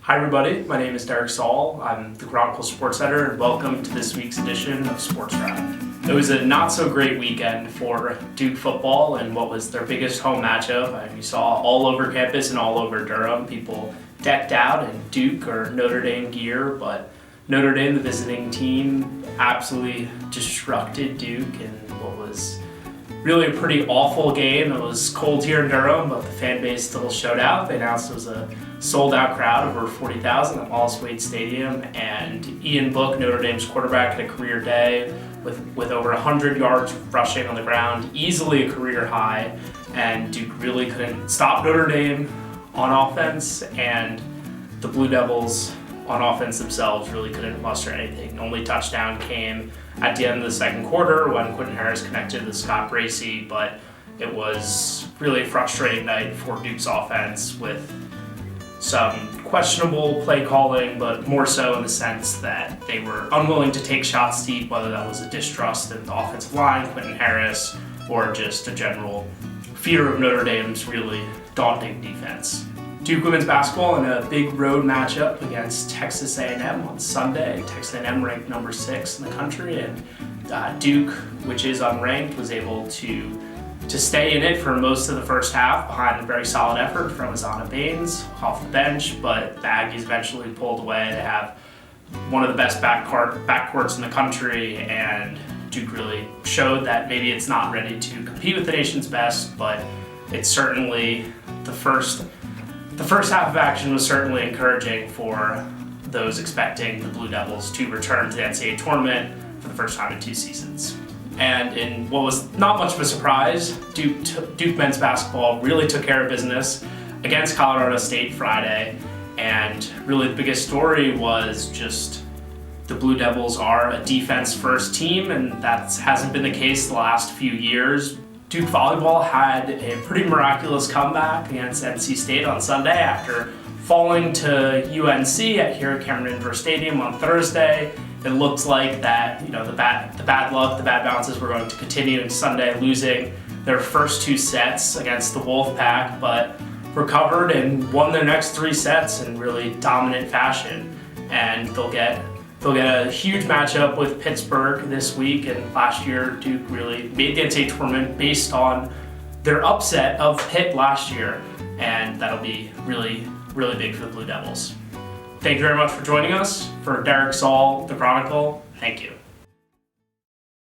Hi everybody, my name is Derek Saul. I'm the Chronicle Sports Editor and welcome to this week's edition of Sportswrap. It was a not so great weekend for Duke football and what was their biggest home matchup. You saw all over campus and all over Durham people decked out in Duke or Notre Dame gear, but Notre Dame, the visiting team, absolutely disrupted Duke in what was really a pretty awful game. It was cold here in Durham, but the fan base still showed out. They announced it was a sold-out crowd of over 40,000 at Wallace Wade Stadium, and Ian Book, Notre Dame's quarterback, had a career day with over 100 yards rushing on the ground, easily a career high, and Duke really couldn't stop Notre Dame on offense, and the Blue Devils on offense themselves really couldn't muster anything. The only touchdown came at the end of the second quarter when Quentin Harris connected with Scott Bracey, but it was really a frustrating night for Duke's offense with some questionable play calling, but more so in the sense that they were unwilling to take shots deep, whether that was a distrust in the offensive line, Quentin Harris, or just a general fear of Notre Dame's really daunting defense. Duke women's basketball in a big road matchup against Texas A&M on Sunday. Texas A&M ranked number 6 in the country, and Duke, which is unranked, was able to stay in it for most of the first half behind a very solid effort from Azana Baines off the bench, but the Aggies eventually pulled away to have one of the best backcourts in the country, and Duke really showed that maybe it's not ready to compete with the nation's best, but it's certainly the first half of action was certainly encouraging for those expecting the Blue Devils to return to the NCAA tournament for the first time in 2 seasons. And in what was not much of a surprise, Duke men's basketball really took care of business against Colorado State Friday, and really the biggest story was just the Blue Devils are a defense-first team, and that hasn't been the case the last few years. Duke volleyball had a pretty miraculous comeback against NC State on Sunday after falling to UNC here at Cameron Indoor Stadium on Thursday. It looked like that, the bad luck, the bad bounces were going to continue in Sunday, losing their first 2 sets against the Wolfpack, but recovered and won their next 3 sets in really dominant fashion. And they'll get a huge matchup with Pittsburgh this week, and last year Duke really made the NCAA tournament based on their upset of Pitt last year, and that'll be really, really big for the Blue Devils. Thank you very much for joining us. For Derek Saul, The Chronicle, thank you.